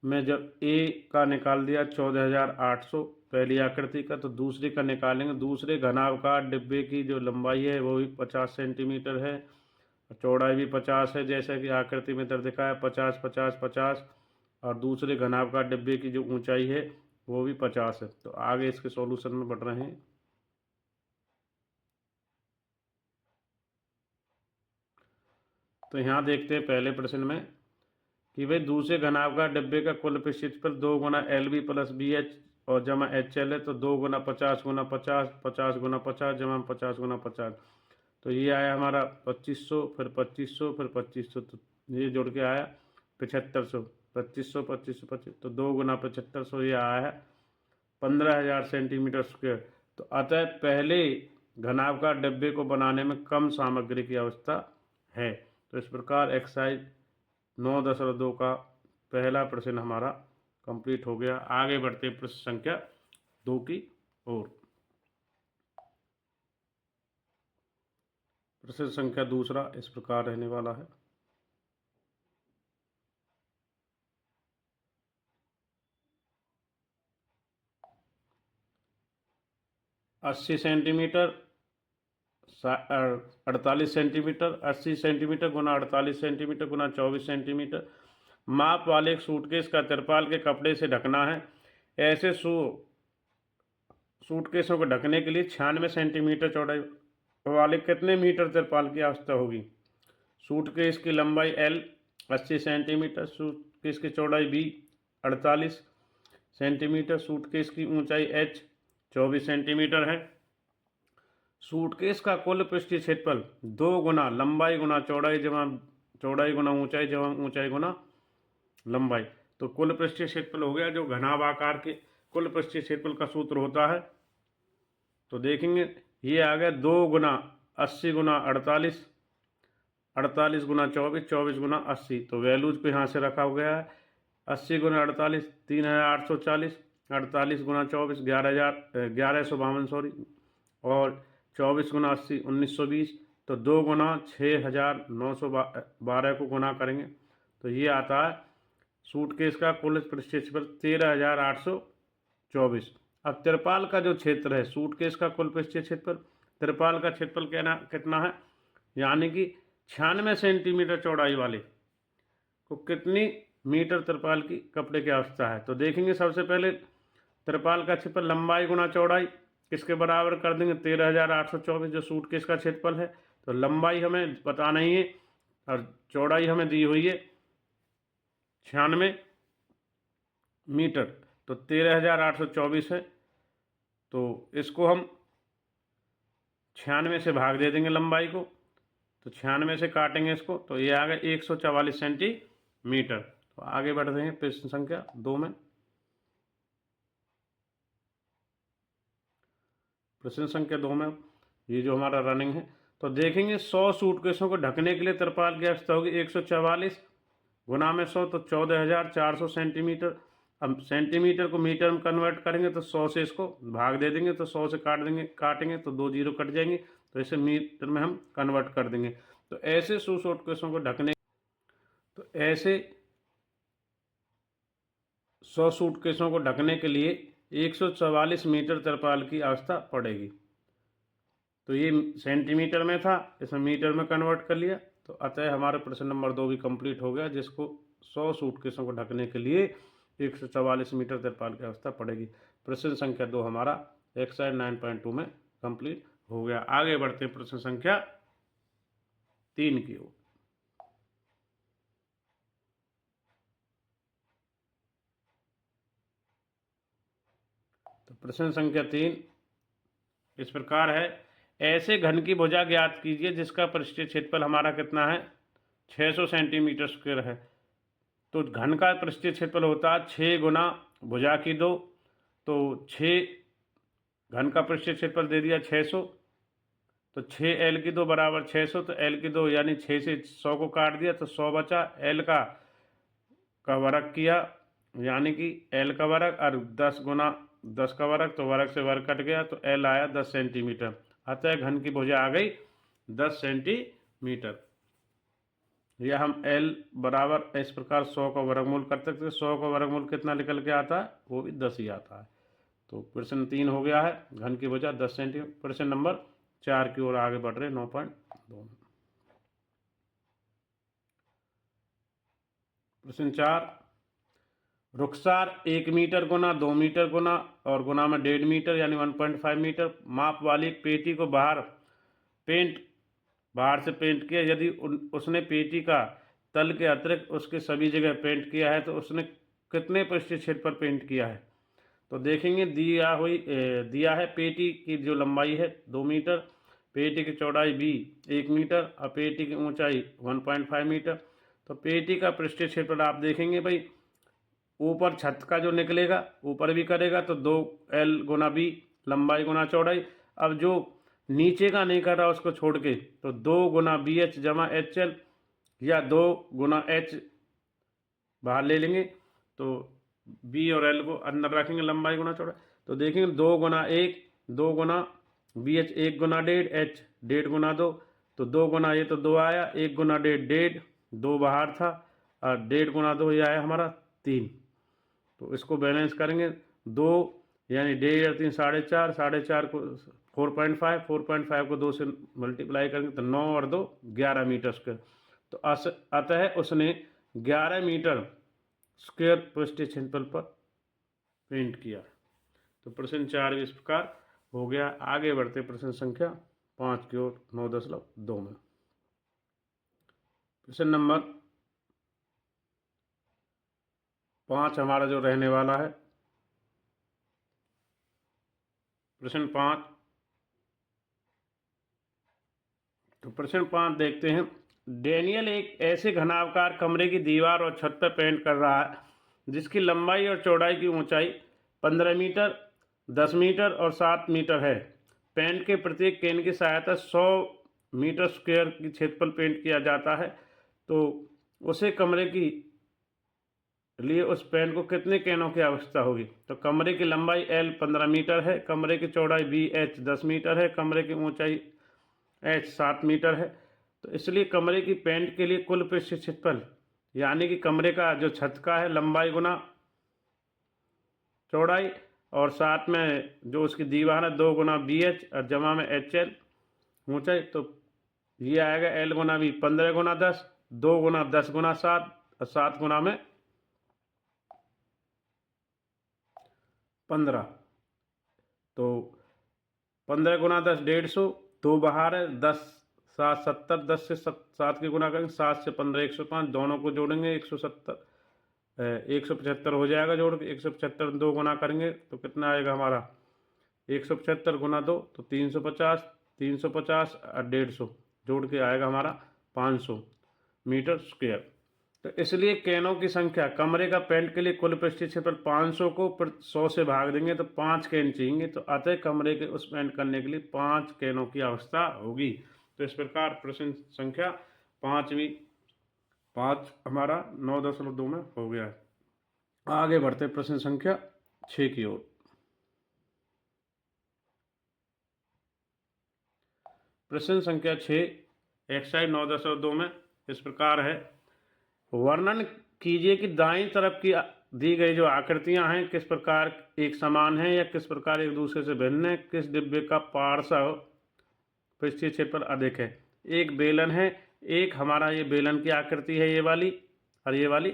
में जब ए का निकाल दिया 14800 पहली आकृति का, तो दूसरे का निकालेंगे। दूसरे घनाभकार डिब्बे की जो लंबाई है वो भी 50 सेंटीमीटर है, चौड़ाई भी 50 है जैसा कि आकृति में इधर दिखाया 50 50 50, और दूसरे घनाभकार डिब्बे की जो ऊंचाई है वो भी 50 है। तो आगे इसके सॉल्यूशन में बढ़ रहे हैं। तो यहाँ देखते हैं पहले प्रश्न में कि भाई दूसरे घनाभकार डिब्बे का कुल पृष्ठीय क्षेत्रफल 2 गुना L B plus B H और जमा एच एल है, तो 2 गुना 50 गुना 50 50 गुना 50 जमा 50 गुना 50। तो ये आया हमारा 2500, फिर 2500, फिर 2500, तो ये जोड़ के आया 7500। 2500 2500 25, तो 2 गुना 7500 ये आया है 15000 सेंटीमीटर स्क्वायर। तो अतः पहले घनाभकार डिब्बे को बनाने में कम सामग्री की आवश्यकता है। तो इस प्रकार एक्सरसाइज 9.2 का पहला प्रश्न हमारा कंप्लीट हो गया। आगे बढ़ते प्रश्न संख्या 2 की ओर। प्रश्न संख्या दूसरा इस प्रकार रहने वाला है। अस्सी सेंटीमीटर 48 सेंटीमीटर, 80 सेंटीमीटर गुना 48 सेंटीमीटर गुना 24 सेंटीमीटर माप वाले एक सूटकेस का तिरपाल के कपड़े से ढकना है। ऐसे सूटकेसों को ढकने के लिए 96 सेंटीमीटर चौड़ाई वाले कितने मीटर तिरपाल की आवश्यकता होगी? सूटकेस की लंबाई L 80 सेंटीमीटर, सूटकेस की चौड़ाई B 48, सेंटीमीटर। सूटकेस की ऊंचाई h 24 सेंटीमीटर है। सूटकेस का कुल पृष्ठीय क्षेत्रफल 2 गुना लंबाई गुना चौड़ाई जमा चौड़ाई गुना ऊंचाई जमा ऊंचाई गुना लंबाई। तो कुल पृष्ठीय क्षेत्रफल हो गया जो घनाभ आकार के कुल पृष्ठीय क्षेत्रफल का सूत्र होता है। तो देखेंगे ये आ गया 2 गुना 80 गुना 48, 48 गुना 24, 24 गुना 80। तो वैल्यूज को यहाँ से रखा गया है। 80 गुना 48 3840, 48 गुना 24 1152 सॉरी, और 24 गुना 80 1920। तो 2 गुना 6912 को गुना करेंगे तो ये आता है सूटकेस का कुल पृष्ठीय क्षेत्रफल 13824। अब तिरपाल का जो क्षेत्र है, सूटकेस का कुल पृष्ठीय क्षेत्रफल, तिरपाल का क्षेत्रफल कितना है, यानी कि 96 सेंटीमीटर चौड़ाई वाले को कितनी मीटर तिरपाल की कपड़े की आवश्यकता है। तो देखेंगे सबसे पहले तिरपाल का क्षेत्रफल लंबाई गुना चौड़ाई किसके बराबर कर देंगे, 13824 जो सूटकेस का क्षेत्रफल है। तो लंबाई हमें पता नहीं है और चौड़ाई हमें दी हुई है 96 मीटर, तो 13824 है। तो इसको हम 96 से भाग दे देंगे लंबाई को, तो 96 से काटेंगे इसको, तो ये आ गया 144 सेंटीमीटर। तो आगे बढ़ते हैं प्रश्न संख्या 2 में। प्रश्न संख्या 2 में ये जो हमारा रनिंग है, तो देखेंगे 100 सूटकेसों को ढकने के लिए तिरपाल की आवश्यकता होगी 144 गुना में 100, तो 14400 सेंटीमीटर। अब सेंटीमीटर को मीटर में कन्वर्ट करेंगे तो 100 से इसको भाग दे देंगे, तो 100 से काटेंगे तो 2 जीरो कट जाएंगे, तो इसे मीटर में हम कन्वर्ट कर देंगे। तो ऐसे 100 सूटकेसों को ढकने, तो ऐसे 100 सूटकेसों को ढकने के लिए 144 मीटर तिरपाल की आवश्यकता पड़ेगी। तो ये सेंटीमीटर में था, इसमें मीटर में कन्वर्ट कर लिया, तो अतः हमारा प्रश्न नंबर 2 भी कंप्लीट हो गया, जिसको 100 सूटकेसों को ढकने के लिए 144 मीटर तिरपाल की आवश्यकता पड़ेगी। प्रश्न संख्या 2 हमारा एक्सरसाइज 9.2 में कंप्लीट हो गया। आगे बढ़ते हैं प्रश्न संख्या 3 की ओर। तो प्रश्न संख्या 3 इस प्रकार है, ऐसे घन की भुजा ज्ञात कीजिए जिसका पृष्ठीय क्षेत्रफल हमारा कितना है, 600 सेंटीमीटर स्क्वायर है। तो घन का पृष्ठीय क्षेत्रफल होता है 6 गुना भुजा की 2, तो 6 घन का पृष्ठीय क्षेत्रफल दे दिया 600, तो 6 L की 2 बराबर 600, तो L की 2 यानी 6 से 100 को काट दिया तो 100 बचा, L का वर्ग किया यानी कि L का वर्ग, और 10 गुना 10 का वर्ग, तो वर्ग से वर्ग कट गया, तो L आया 10 सेंटीमीटर। अतः घन की भुजा आ गई 10 सेंटीमीटर। यह हम L बराबर इस प्रकार 100 का वर्गमूल कर सकते हैं। 100 का वर्गमूल कितना निकल के आता है, वो भी 10 ही आता है। तो प्रश्न 3 हो गया है, घन की भुजा 10 सेंटीमीटर। प्रश्न नंबर 4 की ओर आगे बढ़ रहे 9.2। प्रश्न 4, रुखसार 1 मीटर गुना 2 मीटर गुना और गुना में 1.5 मीटर यानी 1.5 मीटर माप वाली पेटी को बाहर से पेंट किया। यदि उसने पेटी का तल के अतिरिक्त उसके सभी जगह पेंट किया है तो उसने कितने पृष्ठीय क्षेत्र पर पेंट किया है। तो देखेंगे दिया है पेटी की जो लंबाई है 2 मीटर, पेटी की चौड़ाई भी 1 मीटर और पेटी की ऊंचाई 1.5 मीटर। तो पेटी का पृष्ठीय क्षेत्रफल आप देखेंगे भाई, ऊपर छत का जो निकलेगा ऊपर भी करेगा तो 2L गुना B लंबाई गुना चौड़ाई। अब जो नीचे का नहीं कर रहा उसको छोड़ के, तो 2 गुना BH जमा HL या 2 गुना H बाहर ले लेंगे, तो B और L को अंदर रखेंगे लंबाई गुना चौड़ाई। तो देखेंगे 2 गुना 1 2 गुना BH 1 गुना 1.5 H 1.5 गुना 2, तो 2 गुना ये तो 2 आया, 1 गुना 1.5 1.5, 2 बाहर था और 1.5 गुना 2 ये आया हमारा 3। तो इसको बैलेंस करेंगे, 2 यानी 1.5 और 3 4.5, 4.5 को 4.5 को 2 से मल्टीप्लाई करेंगे तो 9 और 2 11 मीटर स्क्वायर। तो अतः उसने 11 मीटर स्क्वायर पृष्ठीय क्षेत्रफल पर पेंट किया। तो प्रश्न 4 इस प्रकार हो गया। आगे बढ़ते प्रश्न संख्या 5 की ओर 9.2 में। प्रश्न नंबर 5 हमारा जो रहने वाला है, प्रश्न 5। तो प्रश्न 5 देखते हैं। डेनियल एक ऐसे घनाकार कमरे की दीवार और छत पर पेंट कर रहा है जिसकी लंबाई और चौड़ाई की ऊंचाई 15 मीटर, 10 मीटर और 7 मीटर है। पेंट के प्रत्येक केन की सहायता 100 मीटर स्क्वायर की क्षेत्रफल पेंट किया जाता है। तो उसे कमरे की लिए उस पेंट को कितने कैनों की आवश्यकता होगी? तो कमरे की लंबाई L 15 मीटर है, कमरे की चौड़ाई BH 10 मीटर है, कमरे की ऊंचाई H 7 मीटर है। तो इसलिए कमरे की पेंट के लिए कुल पृष्ठीय क्षेत्रफल यानी कि कमरे का जो छत का है लंबाई गुना चौड़ाई और साथ में जो उसकी दीवार है 2 गुना BH और जमा में HL ऊंचाई, तो ये आएगा L गुना B 15 गुना 10, 2 गुना 10 गुना 7 और 7 गुना में 15। तो 15 गुना 10 150, 2 बाहर है, 10 7 70, 10 से 7 की गुना करेंगे, 7 से 15 105, दोनों को जोड़ेंगे 170 175 हो जाएगा। जोड़ के 175 2 गुना करेंगे तो कितना आएगा हमारा 175 गुना 2 तो 350, 350 और 150 जोड़ के आएगा हमारा 500 मीटर स्क्वायर। तो इसलिए कैनों की संख्या कमरे का पेंट के लिए कुल पृष्ठीय क्षेत्रफल 500 को 100 से भाग देंगे तो 5 कैन चाहिए। तो अतः कमरे के उस पेंट करने के लिए 5 कैनों की आवश्यकता होगी। तो इस प्रकार प्रश्न संख्या 5 हमारा 9.2 में हो गया है। आगे बढ़ते प्रश्न संख्या 6 की ओर। प्रश्न संख्या 6 एक्सरसाइज 9.2 में इस प्रकार है। वर्णन कीजिए कि दाईं तरफ की दी गई जो आकृतियां हैं किस प्रकार एक समान हैं या किस प्रकार एक दूसरे से भिन्न है। किस डिब्बे का पार्श्व पृष्ठीय क्षेत्रफल अधिक है? एक बेलन है, एक हमारा ये बेलन की आकृति है ये वाली, और ये वाली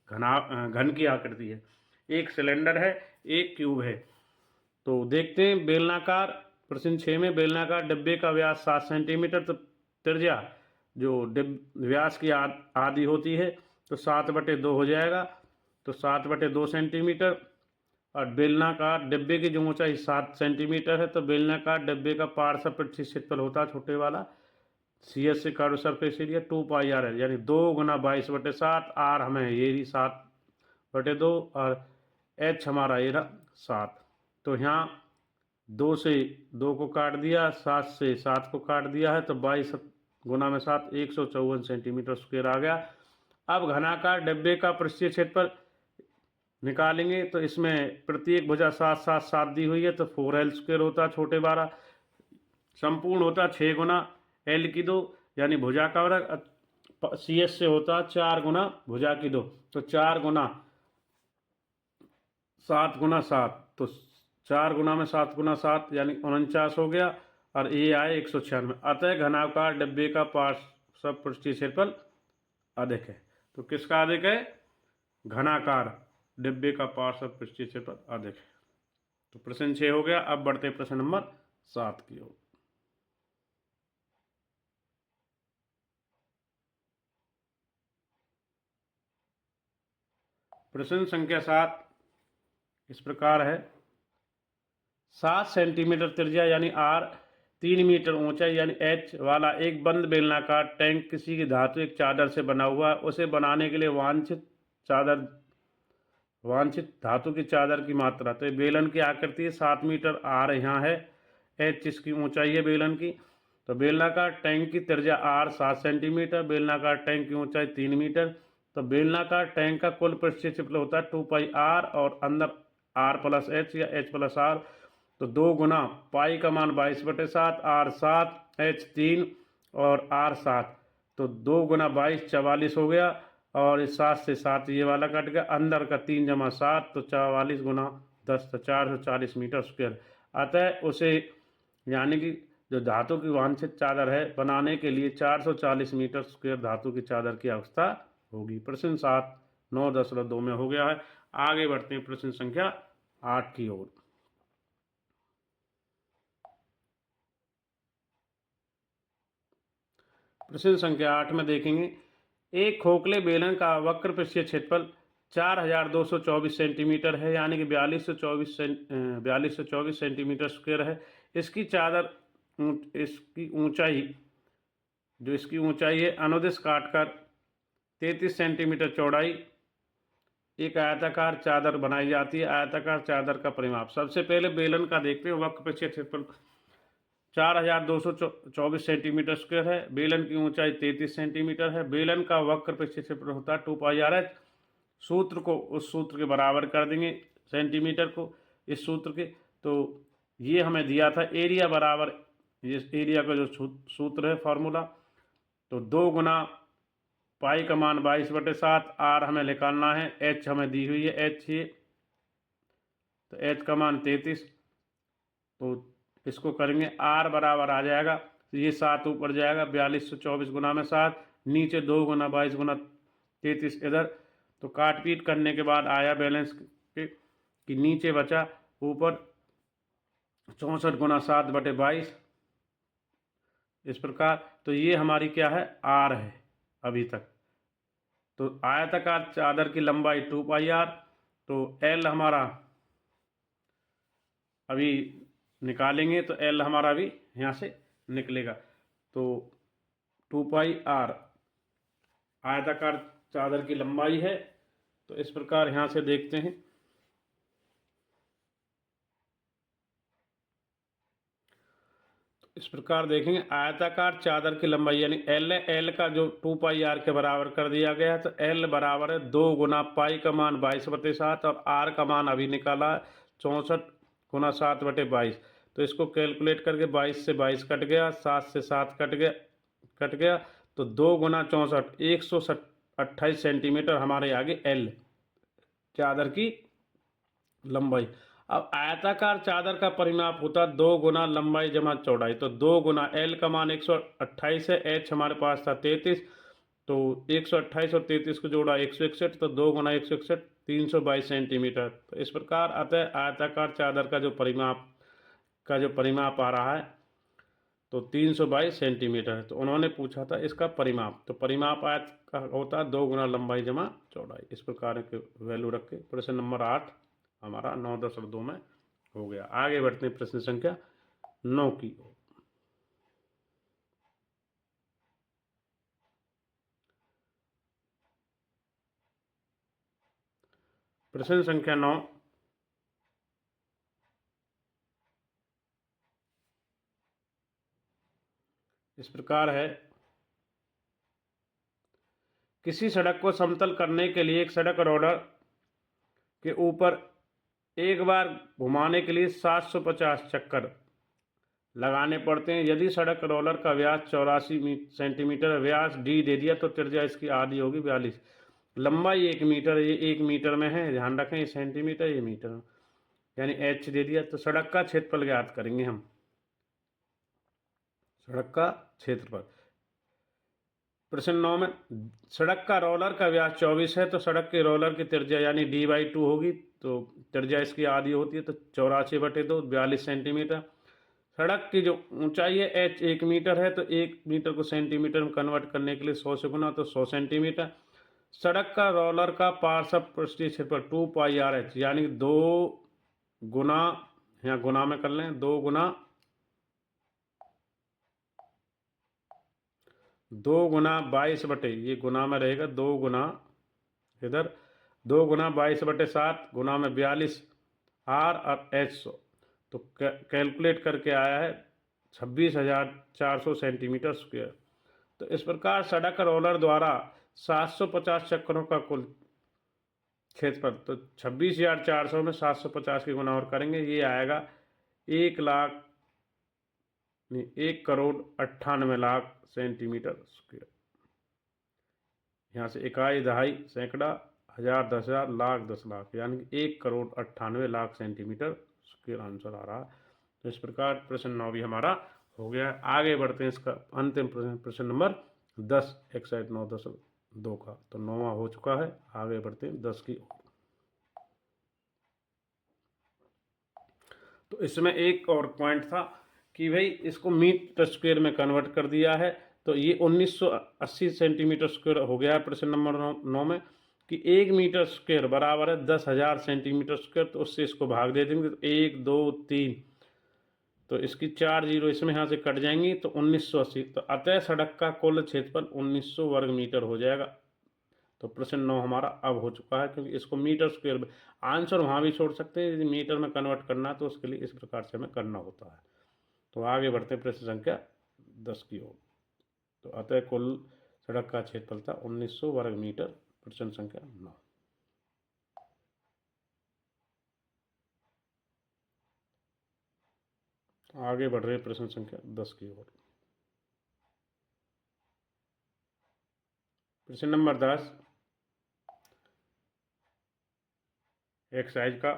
घन की आकृति है। एक सिलेंडर है, एक क्यूब है। तो देखते हैं बेलनाकार प्रश्न 6 में बेलनाकार डिब्बे का व्यास 7 सेंटीमीटर, तो त्रिज्या जो व्यास की आधी होती है तो 7/2 हो जाएगा, तो 7/2 सेंटीमीटर। और बेलनाकार डिब्बे की जो ऊंचाई 7 सेंटीमीटर है तो बेलनाकार डिब्बे का पार्श्व पृष्ठीय क्षेत्रफल होता है छोटे वाला CS से कर्व सरफेस एरिया 2πr है, यानी 2 गुना 22/7। R हमें ये रही 7/2 और H हमारा ये रहा 7। तो यहाँ 2 से 2 को काट दिया, 7 से 7 को काट दिया है तो 22 गुना में 7 154 सेंटीमीटर स्क्वायर आ गया। अब घनाकार डिब्बे का पृष्ठीय क्षेत्रफल निकालेंगे तो इसमें प्रत्येक भुजा 7 7 7 दी हुई है तो 4L स्क्वायर होता है छोटे 12। संपूर्ण होता 6 गुना L की 2 यानी भुजा का वर्ग। CS से होता 4 गुना भुजा की 2, तो 4 गुना 7 गुना 7, तो 4 गुना में 7 गुना 7 यानी 49 हो गया और ये आए 196। अतः घनाकार डिब्बे का पार्श्व पृष्ठीय क्षेत्रफल अधिक है। तो किसका अधिक है? घनाकार डिब्बे का पार्श्व पृष्ठीय क्षेत्रफल अधिक है। तो प्रश्न 6 हो गया। अब बढ़ते प्रश्न नंबर 7 की ओर। प्रश्न संख्या 7 इस प्रकार है। 7 सेंटीमीटर त्रिज्या यानी R, 3 मीटर ऊंचाई यानी H वाला एक बंद बेलनाकार टैंक किसी की धातु एक चादर से बना हुआ है। उसे बनाने के लिए वांछित धातु की चादर की मात्रा, तो बेलन की आकृति है 7 मीटर R यहाँ है, H इसकी ऊंचाई है बेलन की। तो बेलनाकार टैंक की त्रिज्या R 7 सेंटीमीटर, बेलनाकार टैंक की ऊंचाई 3 मीटर। तो बेलनाकार टैंक का कुल पृष्ठीय क्षेत्रफल होता है 2πr और अंदर R+H या H+R। तो 2 गुना पाई का मान 22/7, R 7, H 3 और R 7, तो 2 गुना 22 44 हो गया और इस 7 से 7 ये वाला कट गया। अंदर का 3 जमा 7 तो 44 गुना 10 तो 440 मीटर स्क्वायर। अतः उसे यानी कि जो धातु की वांछित चादर है बनाने के लिए 440 मीटर स्क्वायर धातु की चादर की आवश्यकता होगी। प्रश्न 7 9.2 में हो गया है। आगे बढ़ते हैं प्रश्न संख्या 8 की ओर। प्रश्न संख्या 8 में देखेंगे। एक खोखले बेलन का वक्र पृष्ठीय क्षेत्रफल 4224 सेंटीमीटर है, यानी कि 4224 सेंटीमीटर स्क्वायर है। इसकी चादर इसकी ऊंचाई जो इसकी ऊंचाई है अनुदिश काटकर 33 सेंटीमीटर चौड़ाई एक आयताकार चादर बनाई जाती है। आयताकार चादर का परिमाप सबसे पहले बेलन का देखते हैं। वक्र पे क्षेत्रफल 4224 सेंटीमीटर स्क्वायर है। बेलन की ऊंचाई 33 सेंटीमीटर है। बेलन का वक्र पे क्षेत्रफल होता है 2πr। सूत्र को उस सूत्र के बराबर कर देंगे सेंटीमीटर को इस सूत्र के। तो ये हमें दिया था एरिया बराबर, ये एरिया का जो सूत्र है फॉर्मूला, तो 2 गुना पाई का मान 22/7। आर हमें निकालना है, एच हमें दी हुई है, एच ये तो एच का मान 33। तो इसको करेंगे आर बराबर आ जाएगा, तो ये 7 ऊपर जाएगा, 4224 गुना में 7, नीचे 2 गुना 22 गुना 33 इधर। तो काट पीट करने के बाद आया बैलेंस के कि नीचे बचा ऊपर 64 गुना 7/22 इस प्रकार। तो ये हमारी क्या है, आर है अभी तक। तो आयताकार चादर की लंबाई 2πr, तो एल हमारा अभी निकालेंगे, तो एल हमारा भी यहाँ से निकलेगा। तो 2πr आयताकार चादर की लंबाई है। तो इस प्रकार यहाँ से देखते हैं, तो इस प्रकार देखेंगे आयताकार चादर की लंबाई यानी एल है, एल का जो 2πr के बराबर कर दिया गया है। तो एल बराबर है 2 गुना पाई का मान 22/7 और आर का मान अभी निकाला 64 गुना 7/22। तो इसको कैलकुलेट करके 22 से 22 कट गया, 7 से 7 कट गया। तो 2 गुना 64 128 सेंटीमीटर हमारे आगे एल चादर की लंबाई। अब आयताकार चादर का परिमाप होता है 2 गुना लंबाई जमा चौड़ाई। तो 2 गुना एल का मान 128 है, एच हमारे पास था 33, तो 128 और 33 को जोड़ा 161, तो 2 गुना 161 322 सेंटीमीटर। तो इस प्रकार अतः आयताकार चादर का जो परिमाप आ रहा है तो 322 सेंटीमीटर है। तो उन्होंने पूछा था इसका परिमाप, तो परिमाप आयत का होता है 2 गुना लंबाई जमा चौड़ाई। इस प्रकार के वैल्यू रख के प्रश्न नंबर 8 हमारा 9, 10 और 2 में हो गया। आगे बढ़ते हैं प्रश्न संख्या 9 की। प्रश्न संख्या 9, इस प्रकार है, किसी सड़क को समतल करने के लिए एक सड़क रोलर के ऊपर एक बार घुमाने के लिए 750 चक्कर लगाने पड़ते हैं। यदि सड़क रोलर का व्यास 84 सेंटीमीटर, व्यास डी दे दिया, तो त्रिज्या इसकी आधी होगी 42। लंबाई 1 मीटर, ये 1 मीटर में है, ध्यान रखें, ये सेंटीमीटर ये मीटर, यानी एच दे दिया। तो सड़क का क्षेत्रफल ज्ञात करेंगे हम, सड़क का क्षेत्रफल। प्रश्न 9 में सड़क का रोलर का व्यास 24 है, तो सड़क के रोलर की त्रिज्या यानी d/2 होगी, तो त्रिज्या इसकी आधी होती है, तो 84/2 42 सेंटीमीटर। सड़क की जो ऊंचाई है h 1 मीटर है, तो 1 मीटर को सेंटीमीटर में कन्वर्ट करने के लिए 100 से गुना, तो 100 सेंटीमीटर। सड़क का रोलर का पार्श्व पृष्ठीय क्षेत्रफल 2πrh, यानी 2 गुना, यहाँ गुना में कर लें, 2 गुना 22 बटे, ये गुना में रहेगा, 2 गुना इधर 2 गुना 22/7 गुना में 42 आर और एच 100। तो कैलकुलेट करके आया है 26,400 सेंटीमीटर स्क्वायर। तो इस प्रकार सड़क रोलर द्वारा 750 चक्करों का कुल क्षेत्रफल, तो 26,400 में 750 की गुना और करेंगे, ये आएगा 1,98,00,000 सेंटीमीटर स्क्वायर। यहाँ से इकाई, दहाई, सैकड़ा, हजार, 10,000, लाख, 10 लाख, यानी 1,98,00,000 सेंटीमीटर स्क्वायर आंसर आ रहा। तो इस प्रकार प्रश्न 9 भी हमारा हो गया। आगे बढ़ते हैं इसका अंतिम प्रश्न नंबर 10, एक्साइट 9, 10, 2 का, तो 9वां हो चुका है। आगे बढ़ते हैं 10 की। तो इसमें एक और पॉइंट था कि भाई इसको मीटर स्क्वायर में कन्वर्ट कर दिया है, तो ये 1980 सेंटीमीटर स्क्वायर हो गया है प्रश्न नंबर 9 में। कि 1 मीटर स्क्वायर बराबर है 10,000 सेंटीमीटर स्क्वायर, तो उससे इसको भाग दे देंगे, तो 1 2 3, तो इसकी 4 जीरो इसमें यहाँ से कट जाएंगी, तो 1980। तो अतः सड़क का कुल क्षेत्रफल 1900 वर्ग मीटर हो जाएगा। तो प्रश्न 9 हमारा अब हो चुका है, क्योंकि इसको मीटर स्क्वायर में आंसर वहाँ भी छोड़ सकते हैं, यदि मीटर में कन्वर्ट करना है तो उसके लिए इस प्रकार से हमें करना होता है। तो आगे बढ़ते हैं प्रश्न संख्या 10 की ओर। तो अतः कुल सड़क का क्षेत्रफल था 1900 वर्ग मीटर। प्रश्न संख्या 9। आगे बढ़ रहे प्रश्न संख्या 10 की ओर। प्रश्न नंबर 10 एक्सरसाइज का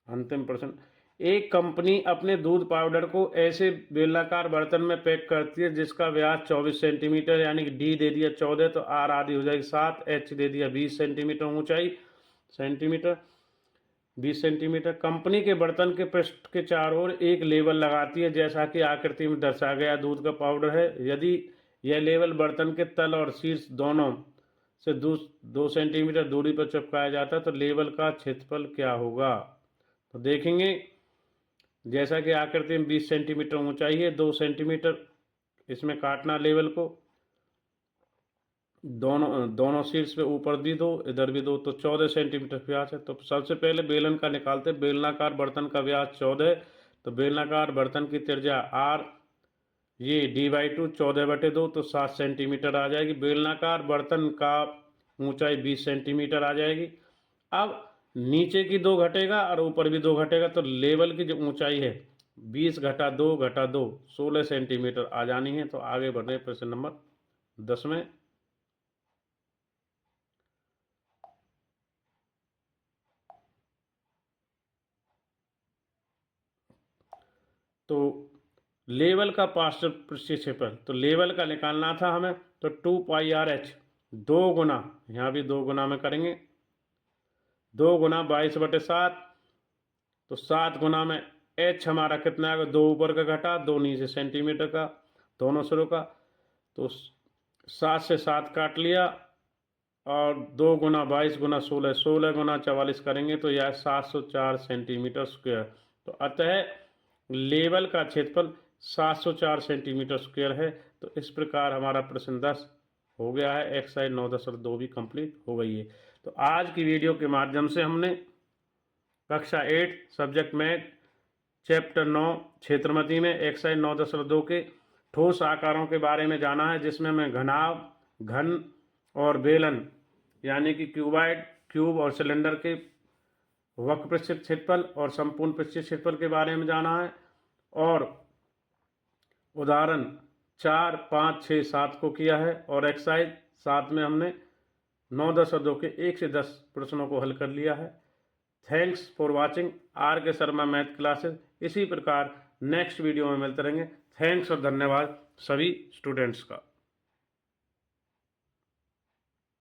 अंतिम प्रश्न। एक कंपनी अपने दूध पाउडर को ऐसे बेलनाकार बर्तन में पैक करती है जिसका व्यास 24 सेंटीमीटर, यानी कि डी दे दिया 14, तो आर आदि हो जाएगी 7, एच दे दिया 20 सेंटीमीटर, ऊंचाई सेंटीमीटर 20 सेंटीमीटर। कंपनी के बर्तन के पृष्ठ के चारों ओर एक लेबल लगाती है, जैसा कि आकृति में दर्शाया गया दूध का पाउडर है। यदि यह लेबल बर्तन के तल और शीर्ष दोनों से 2 सेंटीमीटर दूरी पर चिपकाया जाता है तो लेबल का क्षेत्रफल क्या होगा। तो देखेंगे, जैसा कि आकृति में 20 सेंटीमीटर ऊंचाई है, 2 सेंटीमीटर इसमें काटना लेवल को, दोनों शीर्ष पे ऊपर भी 2 इधर भी 2, तो 14 सेंटीमीटर व्यास है। तो सबसे पहले बेलन का निकालते हैं। बेलनाकार बर्तन का व्यास 14 है, तो बेलनाकार बर्तन की त्रिज्या आर, ये d/2 14/2, तो 7 सेंटीमीटर आ जाएगी। बेलनाकार बर्तन का ऊंचाई 20 सेंटीमीटर आ जाएगी। अब नीचे की 2 घटेगा और ऊपर भी 2 घटेगा, तो लेवल की जो ऊंचाई है 20 घटा 2 घटा 2 16 सेंटीमीटर आ जानी है। तो आगे बढ़ रहे प्रश्न नंबर 10 में। तो लेवल का पार्श्व पृष्ठीय क्षेत्रफल, तो लेवल का निकालना था हमें, तो 2πr/h 2 गुना, यहाँ भी 2 गुना में करेंगे, 2 गुना 22/7, तो 7 गुना में h हमारा कितना आएगा, 2 ऊपर का घटा 2 नीचे सेंटीमीटर का दोनों सिरों का, तो 7 से 7 काट लिया, और 2 गुना 22 गुना 16, 16 गुना 44 करेंगे तो यह 704 सेंटीमीटर स्क्वायर। तो अतः लेवल का क्षेत्रफल 704 सेंटीमीटर स्क्वायर है। तो इस प्रकार हमारा प्रश्न 10 हो गया है। एक्सरसाइज 9.2 भी कंप्लीट हो गई है। तो आज की वीडियो के माध्यम से हमने कक्षा 8 सब्जेक्ट मैथ चैप्टर 9 क्षेत्रमति में एक्सरसाइज 9.2 के ठोस आकारों के बारे में जाना है, जिसमें मैं घनाभ, घन और बेलन यानी कि क्यूबॉइड, क्यूब और सिलेंडर के वक्र पृष्ठीय क्षेत्रफल और संपूर्ण पृष्ठीय क्षेत्रफल के बारे में जाना है। और उदाहरण 4, 5, 6, 7 को किया है, और एक्सरसाइज 7 में हमने 9.2 के 1 से 10 प्रश्नों को हल कर लिया है। थैंक्स फॉर वॉचिंग आर के शर्मा मैथ क्लासेस। इसी प्रकार नेक्स्ट वीडियो में मिलते रहेंगे। थैंक्स और धन्यवाद सभी स्टूडेंट्स का।